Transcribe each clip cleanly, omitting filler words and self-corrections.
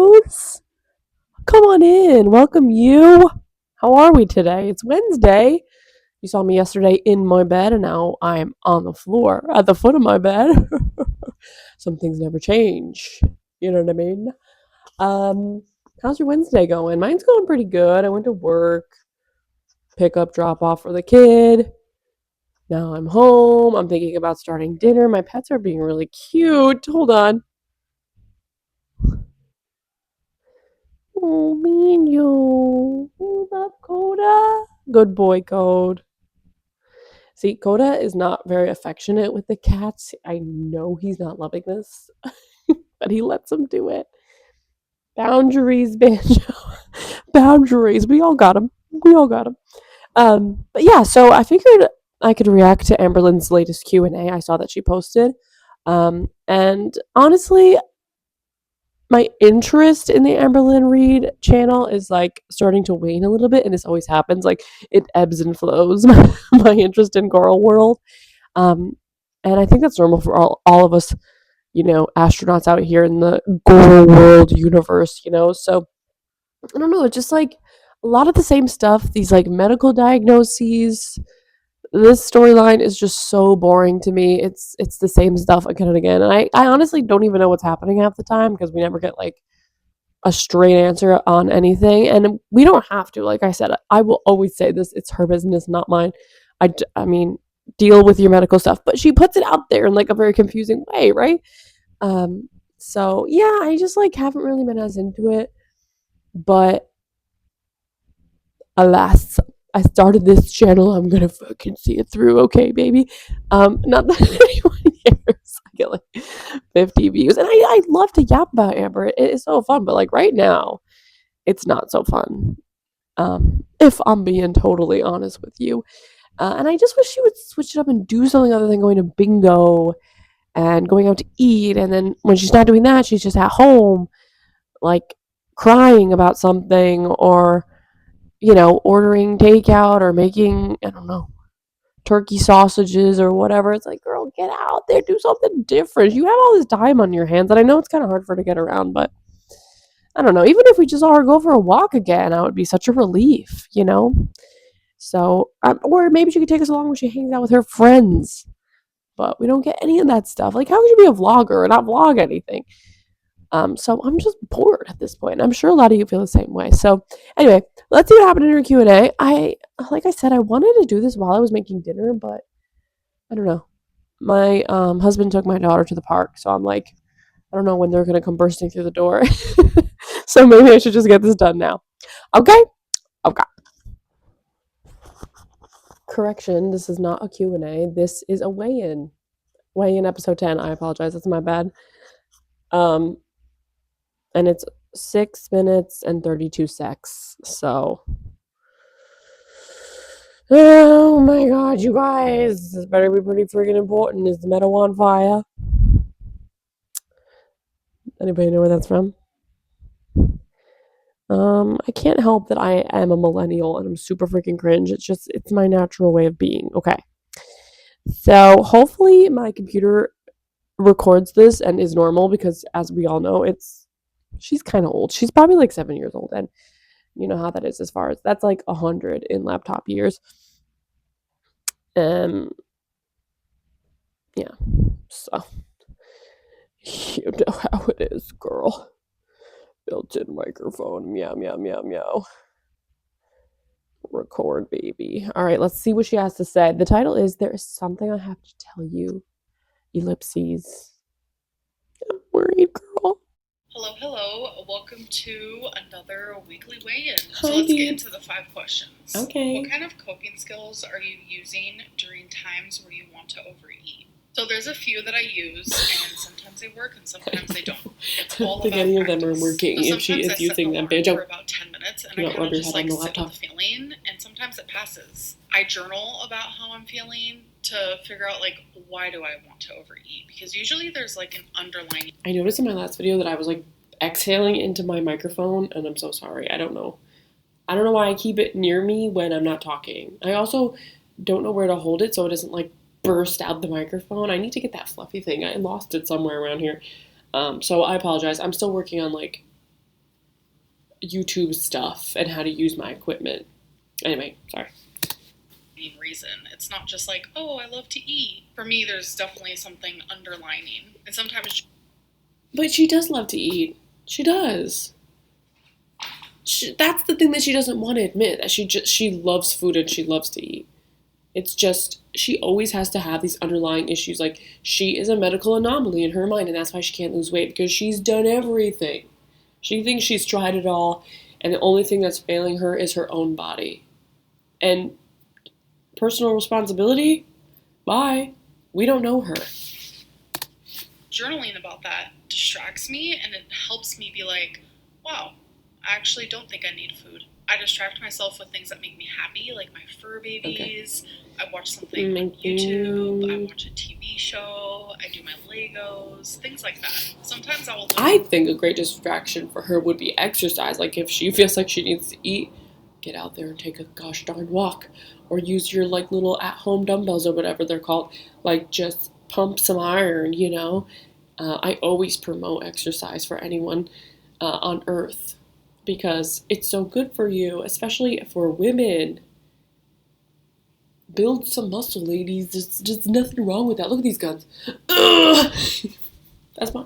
Bestows. Come on in. Welcome you. How are we today? It's Wednesday. You saw me yesterday in my bed, and now I'm on the floor at the foot of my bed. Some things never change. You know what I mean? Um, how's your Wednesday going? Mine's going pretty good. I went to work, pick up, drop off for the kid. Now I'm home. I'm thinking about starting dinner. My pets are being really cute. Hold on. Oh, me and you. You love Coda. Good boy, Code. See, Coda is not very affectionate with the cats. I know he's not loving this, but he lets them do it. Boundaries, Banjo. Boundaries. We all got them. We all got them. But yeah, so I figured I could react to Amberlynn's latest Q&A. I saw that she posted. And honestly, my interest in the Amberlynn Reid channel is like starting to wane a little bit, and this always happens. Like it ebbs and flows. My interest in Coral World, um, and I think that's normal for all of us, astronauts out here in the Coral World universe. So I don't know. It's just like a lot of the same stuff. These like medical diagnoses. This storyline is just so boring to me. It's the same stuff again and again, and I honestly don't even know what's happening half the time because we never get like a straight answer on anything, and we don't have to. Like I said, I will always say this: it's her business, not mine. I mean, deal with your medical stuff, but she puts it out there in like a very confusing way, right? So yeah, I just like haven't really been as into it, but alas, I started this channel. I'm gonna fucking see it through, okay, baby. Not that anyone cares. I get like 50 views, and I love to yap about Amber. It is so fun, but like right now, it's not so fun. If I'm being totally honest with you, and I just wish she would switch it up and do something other than going to bingo and going out to eat. And then when she's not doing that, she's just at home, like crying about something or ordering takeout or making, I don't know, turkey sausages or whatever. It's like, girl, get out there, do something different. You have all this time on your hands, and I know it's kind of hard for her to get around, but I don't know. Even if we just saw her go for a walk again, I would be such a relief. So, or maybe she could take us along when she hangs out with her friends. But we don't get any of that stuff. Like, how could you be a vlogger and not vlog anything? So I'm just bored at this point. I'm sure a lot of you feel the same way. So anyway, let's see what happened in her Q&A. Like I said, I wanted to do this while I was making dinner, but I don't know. My husband took my daughter to the park, so I'm like, I don't know when they're gonna come bursting through the door. So maybe I should just get this done now. Okay. Okay. Correction, this is not a Q&A. This is a weigh-in. Weigh-in episode 10. I apologize. That's my bad. And it's 6 minutes and 32 secs. So, oh my god, you guys, this better be pretty freaking important. Is the meadow on fire? Anybody know where that's from? I can't help that I am a millennial and I'm super freaking cringe. It's my natural way of being. Okay. So hopefully my computer records this and is normal because as we all know, she's kind of old. She's probably like 7 years old, and you know how that is as far as that's like 100 in laptop years. Yeah. So you know how it is, girl. Built-in microphone. Meow, meow, meow, meow. Record, baby. All right, let's see what she has to say. The title is There Is Something I Have to Tell You. Ellipses. I'm worried, girl. Hello. Welcome to another weekly weigh-in. Hi, so let's babe. get into the 5 questions. Okay. What kind of coping skills are you using during times where you want to overeat? So there's a few that I use, and sometimes they work and sometimes they don't. It's all I think about any of practice. them are working So if she sometimes is I set using an them. alarm Banjo. for about 10 minutes, and Do I not kind rub of your just head on like the sit laptop. with the feeling, and sometimes it passes. I journal about how I'm feeling to figure out like why do I want to overeat, because usually there's like an underlying. I noticed in my last video that I was like exhaling into my microphone, and I'm so sorry. I don't know why I keep it near me when I'm not talking. I also don't know where to hold it so it doesn't like burst out the microphone. I need to get that fluffy thing. I lost it somewhere around here. So I apologize. I'm still working on like YouTube stuff and how to use my equipment. Anyway, sorry. Main reason. It's not just like, oh, I love to eat. For me, there's definitely something underlining. And sometimes. But she does love to eat. She does. That's the thing that she doesn't want to admit, that she loves food and she loves to eat. It's just she always has to have these underlying issues. Like, she is a medical anomaly in her mind, and that's why she can't lose weight, because she's done everything. She thinks she's tried it all, and the only thing that's failing her is her own body. And personal responsibility? Bye. We don't know her. Journaling about that distracts me, and it helps me be like, wow, I actually don't think I need food. I distract myself with things that make me happy, like my fur babies. Okay. I watch something on YouTube. I watch a TV show. I do my Legos, things like that. Sometimes I will. I think a great distraction for her would be exercise. Like, if she feels like she needs to eat, get out there and take a gosh darn walk, or use your like little at-home dumbbells or whatever they're called. Like, just pump some iron. I always promote exercise for anyone on earth, because it's so good for you, especially for women. Build some muscle, ladies. There's just nothing wrong with that. Look at these guns. Ugh. That's my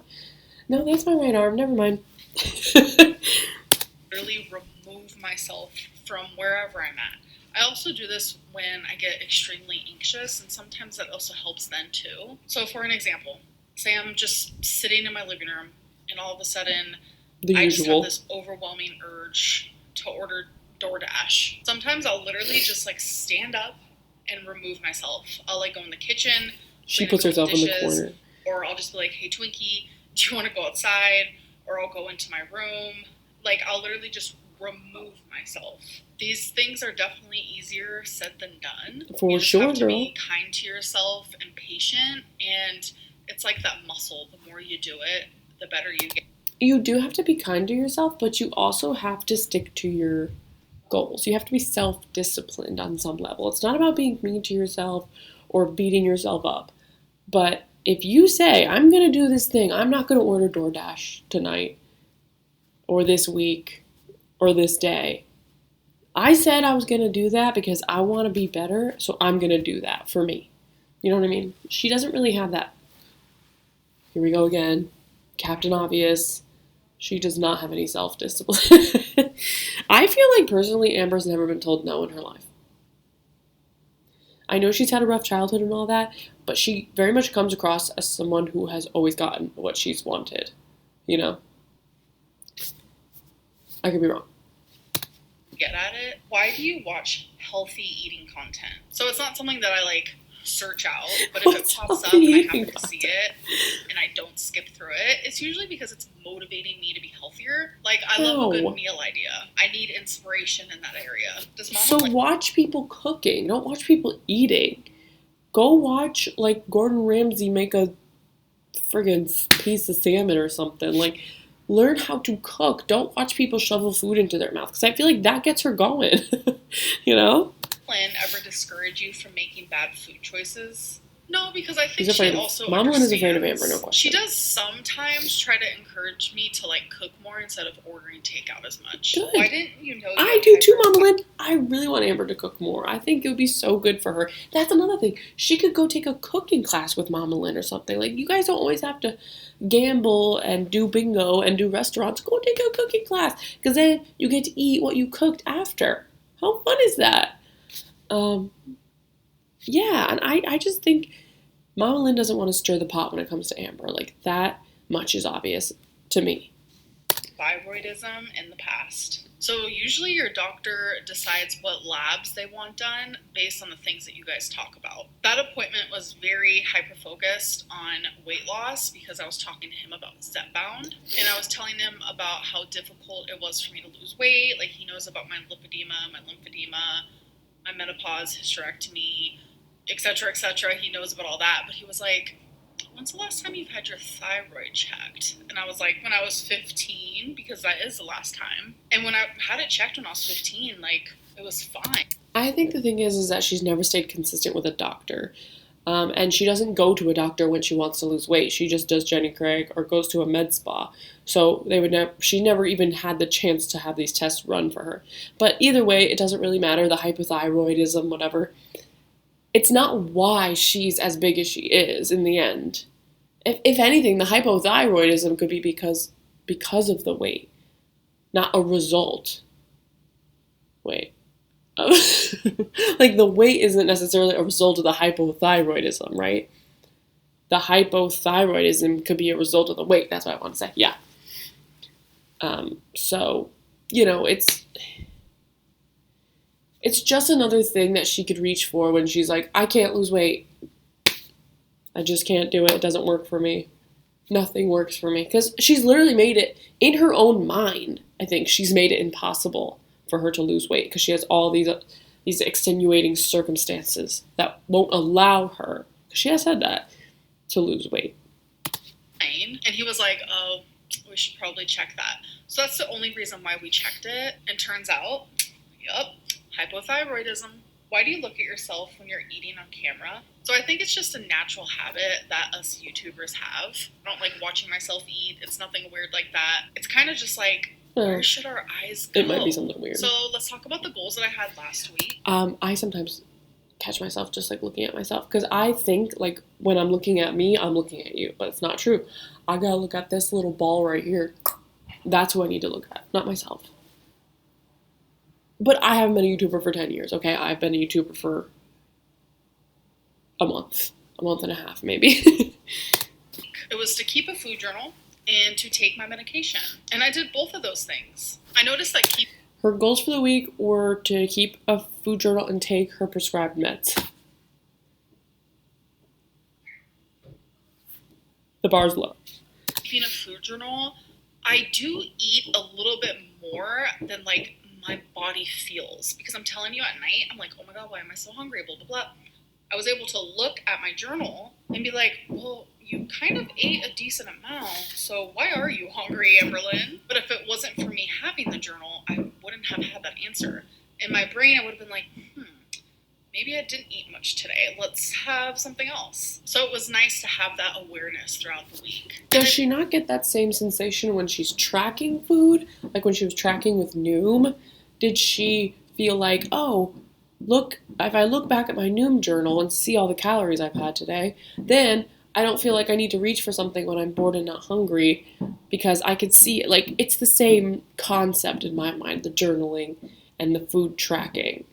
right arm. Never mind. Really remove myself from wherever I'm at. I also do this when I get extremely anxious, and sometimes that also helps then too. So for an example, say I'm just sitting in my living room, and all of a sudden I just have this overwhelming urge to order DoorDash. Sometimes I'll literally just like stand up and remove myself. I'll like go in the kitchen. She puts herself in the corner. Or I'll just be like, hey Twinkie, do you want to go outside? Or I'll go into my room. Like, I'll literally just remove myself. These things are definitely easier said than done. For sure, girl. You have to be kind to yourself and patient, and it's like that muscle. The more you do it, the better you get. You do have to be kind to yourself, but you also have to stick to your goals. You have to be self-disciplined on some level. It's not about being mean to yourself or beating yourself up. But if you say, I'm going to do this thing, I'm not going to order DoorDash tonight or this week or this day. I said I was going to do that because I want to be better, so I'm going to do that for me. You know what I mean? She doesn't really have that. Here we go again. Captain Obvious. She does not have any self-discipline. I feel like personally Amber's never been told no in her life. I know she's had a rough childhood and all that, but she very much comes across as someone who has always gotten what she's wanted. You know? I could be wrong. Get at it. Why do you watch healthy eating content? So it's not something that I like search out, but if it pops up and I happen to see it and I don't skip through it, it's usually because it's motivating me to be healthier. Like, I love a good meal idea. I need inspiration in that area. Does Mama watch people cooking. Don't watch people eating. Go watch, like, Gordon Ramsay make a friggin' piece of salmon or something. Like, learn how to cook. Don't watch people shovel food into their mouth, because I feel like that gets her going. You know? Ever discourage you from making bad food choices? No, because I think she also Mama is afraid of Amber, no question. She does sometimes try to encourage me to like cook more instead of ordering takeout as much. Good. Why didn't you know? I do too, Mama Lynn. I really want Amber to cook more. I think it would be so good for her. That's another thing. She could go take a cooking class with Mama Lynn or something. Like, you guys don't always have to gamble and do bingo and do restaurants. Go take a cooking class, because then you get to eat what you cooked after. How fun is that? Yeah, and I just think Mama Lynn doesn't want to stir the pot when it comes to Amber. Like, that much is obvious to me. Thyroidism in the past. So usually your doctor decides what labs they want done based on the things that you guys talk about. That appointment was very hyper-focused on weight loss because I was talking to him about Zepbound, and I was telling him about how difficult it was for me to lose weight. Like, he knows about my lipedema, my lymphedema, my menopause, hysterectomy, etc., etc. He knows about all that, but he was like, when's the last time you've had your thyroid checked? And I was like, when I was 15, because that is the last time. And when I had it checked when I was 15, like, it was fine. I think the thing is that she's never stayed consistent with a doctor. And she doesn't go to a doctor when she wants to lose weight. She just does Jenny Craig or goes to a med spa. So she never even had the chance to have these tests run for her. But either way, it doesn't really matter. The hypothyroidism, whatever. It's not why she's as big as she is in the end. If anything, the hypothyroidism could be because of the weight, not a result. Wait. Like the weight isn't necessarily a result of the hypothyroidism, right? The hypothyroidism could be a result of the weight. That's what I want to say. Yeah. So, it's just another thing that she could reach for when she's like, I can't lose weight. I just can't do it. It doesn't work for me. Nothing works for me. Because she's literally made it in her own mind. I think she's made it impossible for her to lose weight because she has all these extenuating circumstances that won't allow her, she has said that, to lose weight. And he was like, oh, we should probably check that. So that's the only reason why we checked it. And turns out, yep, hypothyroidism. Why do you look at yourself when you're eating on camera? So I think it's just a natural habit that us YouTubers have. I don't like watching myself eat. It's nothing weird like that. It's kind of just like, where should our eyes go? It might be something weird. So let's talk about the goals that I had last week. I sometimes catch myself just like looking at myself because I think like when I'm looking at me, I'm looking at you, but it's not true. I gotta look at this little ball right here. That's who I need to look at, not myself. But I haven't been a YouTuber for 10 years, okay? I've been a YouTuber for a month and a half, maybe. It was to keep a food journal and to take my medication. And I did both of those things. I noticed that her goals for the week were to keep a food journal and take her prescribed meds. The bar's low. Keeping a food journal, I do eat a little bit more than like my body feels. Because I'm telling you, at night, I'm like, oh my God, why am I so hungry? Blah, blah, blah. I was able to look at my journal and be like, well, you kind of ate a decent amount, so why are you hungry, Amberlynn? But if it wasn't for me having the journal, I wouldn't have had that answer. In my brain, I would have been like, maybe I didn't eat much today. Let's have something else. So it was nice to have that awareness throughout the week. Does she not get that same sensation when she's tracking food? Like when she was tracking with Noom? Did she feel like, oh, look, if I look back at my Noom journal and see all the calories I've had today, then I don't feel like I need to reach for something when I'm bored and not hungry because I could see it. Like, it's the same concept in my mind, the journaling and the food tracking.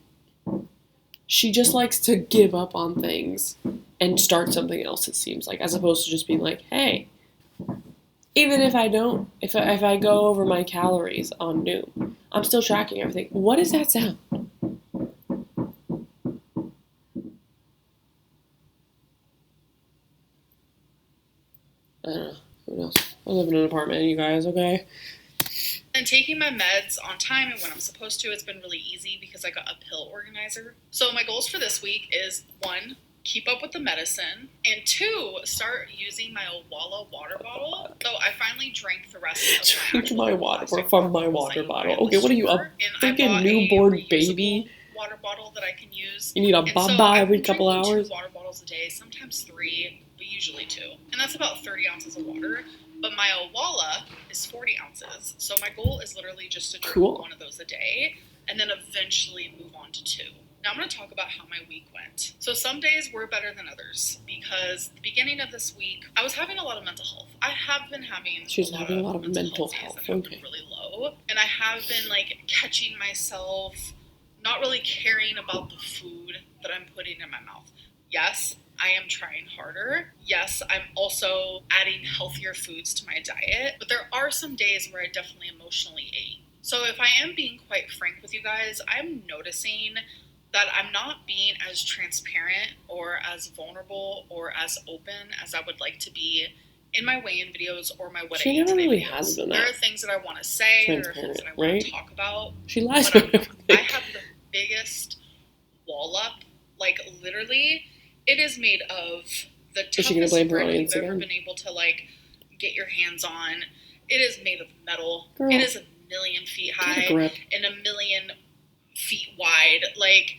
She just likes to give up on things and start something else, it seems like, as opposed to just being like, hey, even if I don't, if I go over my calories on Noom, I'm still tracking everything. What is that sound? I don't know. Who knows? I live in an apartment, you guys, okay? And taking my meds on time and when I'm supposed to, it's been really easy because I got a pill organizer. So my goals for this week is 1, keep up with the medicine, and 2, start using my Owala water bottle. So I finally drank the rest of my water from my water bottle. Okay, what are you, a freaking newborn baby? Water bottle that I can use. You need a baba every couple hours? 2 water bottles a day, sometimes 3, but usually 2. And that's about 30 ounces of water. But my Owala is 40 ounces. So my goal is literally just to drink one of those a day and then eventually move on to 2. Now I'm going to talk about how my week went. So some days were better than others because the beginning of this week, I was having a lot of mental health. I have been having a lot of mental health days that have been really low. And I have been like catching myself not really caring about the food that I'm putting in my mouth. Yes, I am trying harder. Yes, I'm also adding healthier foods to my diet, but there are some days where I definitely emotionally ate. So if I am being quite frank with you guys, I'm noticing that I'm not being as transparent or as vulnerable or as open as I would like to be in my weigh-in videos or my wedding. She never really has been that. There are things that I want to say, there are things that I want to talk about. She lies about everything. I have the biggest wall up, like literally. It is made of the toughest brick you've ever been able to like get your hands on. It is made of metal. Girl. It is 1,000,000 feet high and 1,000,000 feet wide. Like,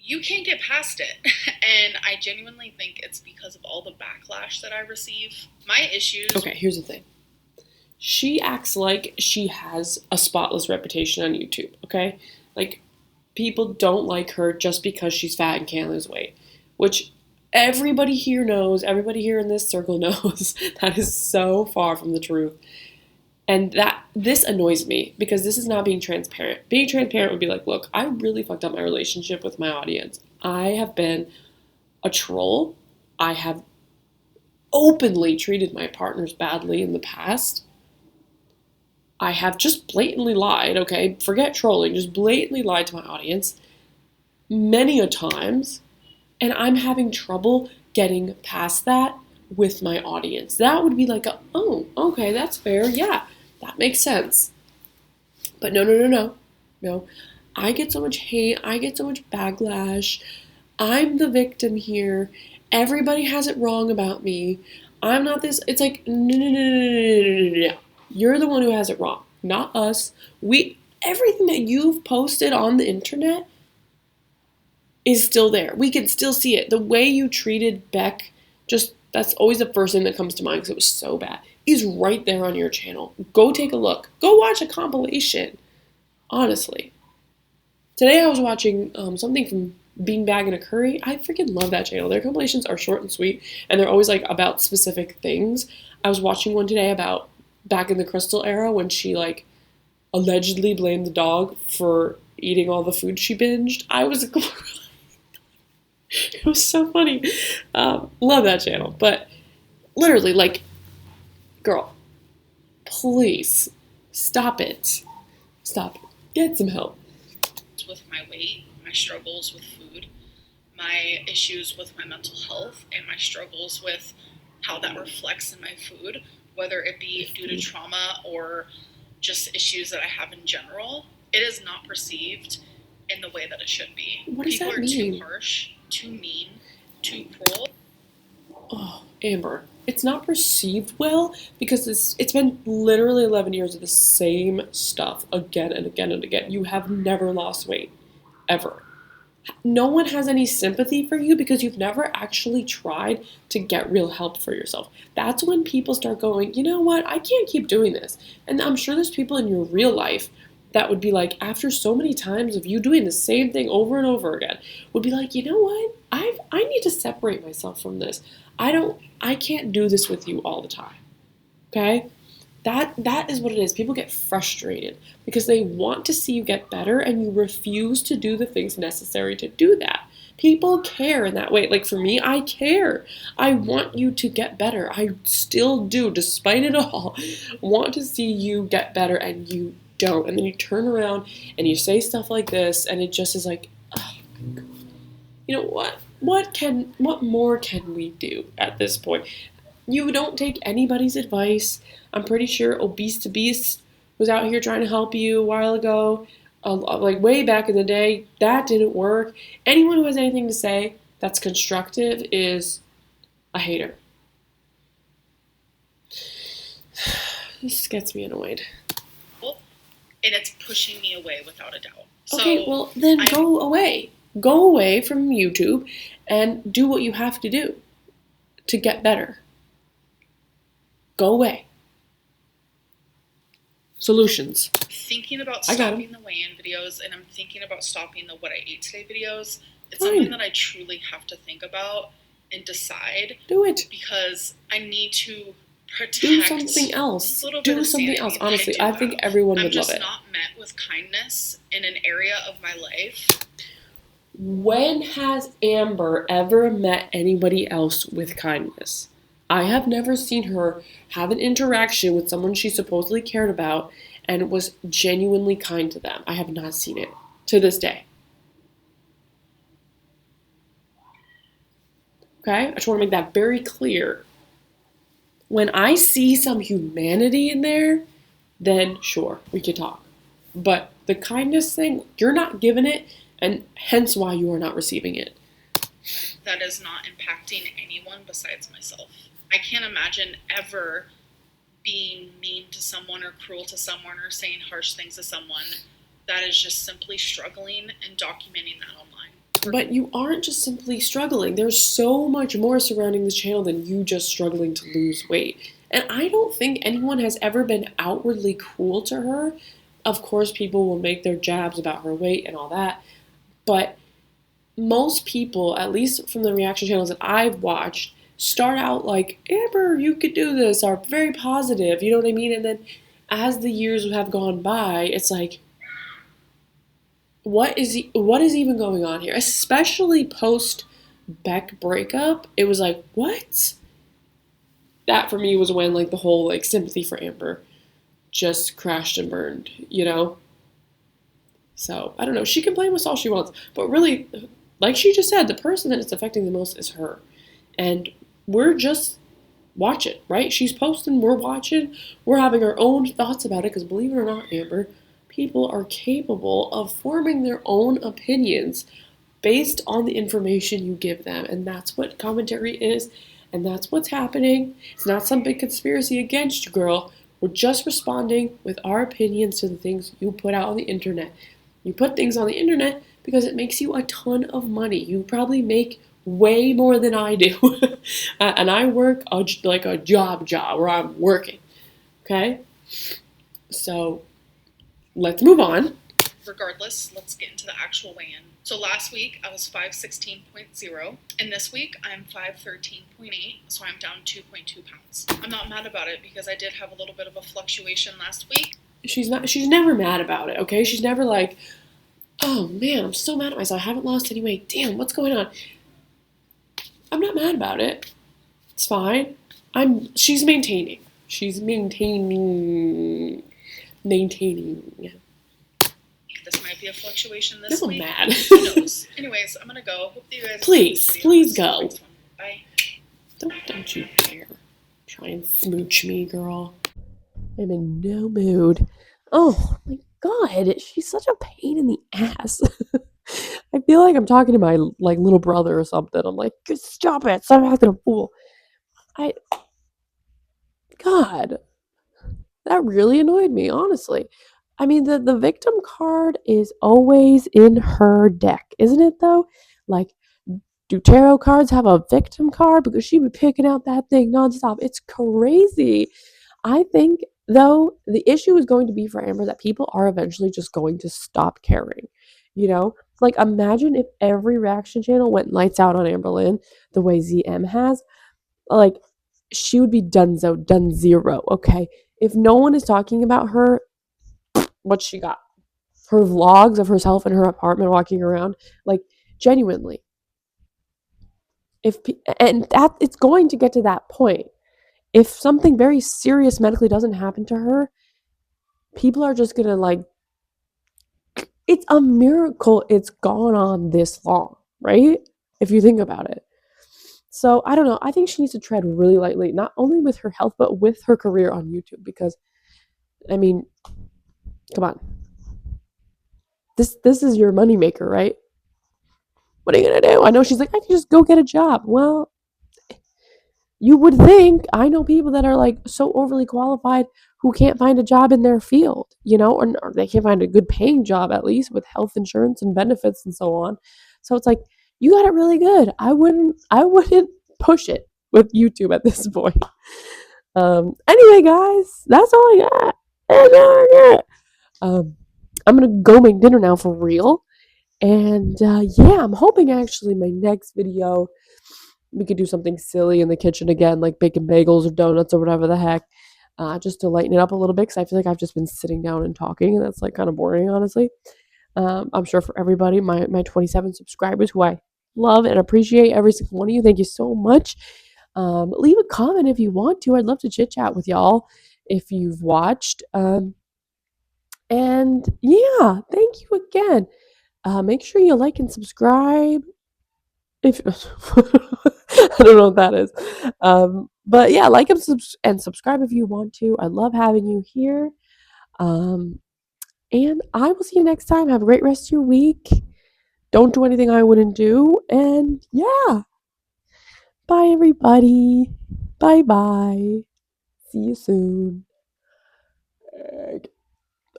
you can't get past it. And I genuinely think it's because of all the backlash that I receive. My issues. Okay, here's the thing. She acts like she has a spotless reputation on YouTube, okay? Like, people don't like her just because she's fat and can't lose weight, which everybody here knows, everybody here in this circle knows that is so far from the truth. And that this annoys me because this is not being transparent. Being transparent would be like, look, I really fucked up my relationship with my audience. I have been a troll. I have openly treated my partners badly in the past. I have just blatantly lied, okay? Forget trolling, just blatantly lied to my audience many a times, and I'm having trouble getting past that with my audience. That would be like, oh, okay, that's fair. Yeah, that makes sense. But no, no, no, no. No. I get so much hate. I get so much backlash. I'm the victim here. Everybody has it wrong about me. I'm not this. It's like, no, no, no, no, no, no, no, no. You're the one who has it wrong, not us. Everything that you've posted on the internet is still there. We can still see it. The way you treated Beck, just that's always the first thing that comes to mind because it was so bad, is right there on your channel. Go take a look. Go watch a compilation. Honestly. Today I was watching something from Beanbag and a Curry. I freaking love that channel. Their compilations are short and sweet, and they're always like about specific things. I was watching one today about back in the Crystal era when she like allegedly blamed the dog for eating all the food she binged. I was it was so funny. Love that channel, but literally, like, girl, please stop it. Stop it. Get some help. With my weight, my struggles with food, my issues with my mental health, and my struggles with how that reflects in my food, whether it be due to trauma or just issues that I have in general, it is not perceived in the way that it should be. What does People that mean? Too harsh, too mean, too cruel. Oh, Amber, it's not perceived well because it's been literally 11 years of the same stuff again and again and again. You have never lost weight, ever. No one has any sympathy for you because you've never actually tried to get real help for yourself. That's when people start going, you know what, I can't keep doing this. And I'm sure there's people in your real life that would be like, after so many times of you doing the same thing over and over again, would be like, you know what, I need to separate myself from this. I can't do this with you all the time. Okay? That is what it is. People get frustrated because they want to see you get better and you refuse to do the things necessary to do that. People care in that way. Like for me, I care. I want you to get better. I still do, despite it all, want to see you get better and you don't. And then you turn around and you say stuff like this and it just is like, oh, you know what? What more can we do at this point? You don't take anybody's advice. I'm pretty sure Obese to Beast was out here trying to help you a while ago, like way back in the day. That didn't work. Anyone who has anything to say that's constructive is a hater. This gets me annoyed. And it's pushing me away without a doubt. Okay, well then go away. Go away from YouTube and do what you have to do to get better. Go away. Solutions. Thinking about stopping the weigh-in videos, and I'm thinking about stopping the what I ate today videos. It's something that I truly have to think about and decide. Do it. Because I need to protect. Do something else. Do something else. Honestly, I think everyone would love it. I'm just not met with kindness in an area of my life. When has Amber ever met anybody else with kindness? I have never seen her have an interaction with someone she supposedly cared about and was genuinely kind to them. I have not seen it to this day. Okay? I just want to make that very clear. When I see some humanity in there, then sure, we can talk. But the kindness thing, you're not giving it, and hence why you are not receiving it. That is not impacting anyone besides myself. I can't imagine ever being mean to someone or cruel to someone or saying harsh things to someone that is just simply struggling and documenting that online. But you aren't just simply struggling. There's so much more surrounding this channel than you just struggling to lose weight. And I don't think anyone has ever been outwardly cruel to her. Of course, people will make their jabs about her weight and all that. But most people, at least from the reaction channels that I've watched, start out like, Amber, you could do this, are very positive, you know what I mean? And then as the years have gone by, it's like, what is even going on here? Especially post Beck breakup, it was like, what? That for me was when like the whole like sympathy for Amber just crashed and burned, you know? So I don't know. She can blame us all she wants, but really, like she just said, the person that it's affecting the most is her, and we're just watching, right? She's posting, we're watching, we're having our own thoughts about it. Because believe it or not, Amber, people are capable of forming their own opinions based on the information you give them, and that's what commentary is, and that's what's happening. It's not some big conspiracy against you, girl. We're just responding with our opinions to the things you put out on the internet. You put things on the internet because it makes you a ton of money. You probably make way more than I do. And I work like a job where I'm working. Okay? So let's move on. Regardless, let's get into the actual weigh-in. So last week I was 516.0, and this week I'm 513.8, so I'm down 2.2 pounds. I'm not mad about it because I did have a little bit of a fluctuation last week. She's never mad about it, okay? She's never like, oh man, I'm so mad at myself. I haven't lost any weight. Damn, what's going on? I'm not mad about it. It's fine. She's maintaining. She's maintaining. This might be a fluctuation this I'm week. mad. Who knows? Anyways, I'm gonna go. Hope that you guys please go. Bye. Don't you dare try and smooch me, girl. I'm in no mood. Oh my god, she's such a pain in the ass. I feel like I'm talking to my like little brother or something. I'm like, stop it, stop acting a fool. God, that really annoyed me, honestly. I mean, the victim card is always in her deck, isn't it, though? Like, do tarot cards have a victim card? Because she be picking out that thing nonstop. It's crazy. I think, though, the issue is going to be for Amber that people are eventually just going to stop caring. You know? Like, imagine if every reaction channel went lights out on Amberlynn the way ZM has. Like, she would be done zero, okay? If no one is talking about her, what she got? Her vlogs of herself in her apartment walking around, like genuinely. If and that it's going to get to that point. If something very serious medically doesn't happen to her, people are just gonna like. It's a miracle it's gone on this long, right? If you think about it. So I don't know. I think she needs to tread really lightly, not only with her health, but with her career on YouTube. Because, I mean, come on, this is your moneymaker, right? What are you gonna do? I know she's like, I can just go get a job. Well, you would think. I know people that are like so overly qualified who can't find a job in their field, you know, or they can't find a good paying job at least with health insurance and benefits and so on. So it's like you got it really good. I wouldn't push it with YouTube at this point. Anyway, guys, that's all I got. That's all I got. I'm gonna go make dinner now for real. And yeah, I'm hoping actually my next video we could do something silly in the kitchen again, like baking bagels or donuts or whatever the heck, just to lighten it up a little bit. Because I feel like I've just been sitting down and talking, and that's like kind of boring, honestly. I'm sure for everybody, my 27 subscribers who I love and appreciate every single one of you, thank you so much. Leave a comment if you want to. I'd love to chit chat with y'all if you've watched. And yeah, thank you again. Make sure you like and subscribe. If I don't know what that is, but yeah, like and subscribe if you want to. I love having you here, and I will see you next time. Have a great rest of your week. Don't do anything I wouldn't do, and yeah, bye everybody. Bye bye. See you soon.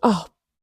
Oh.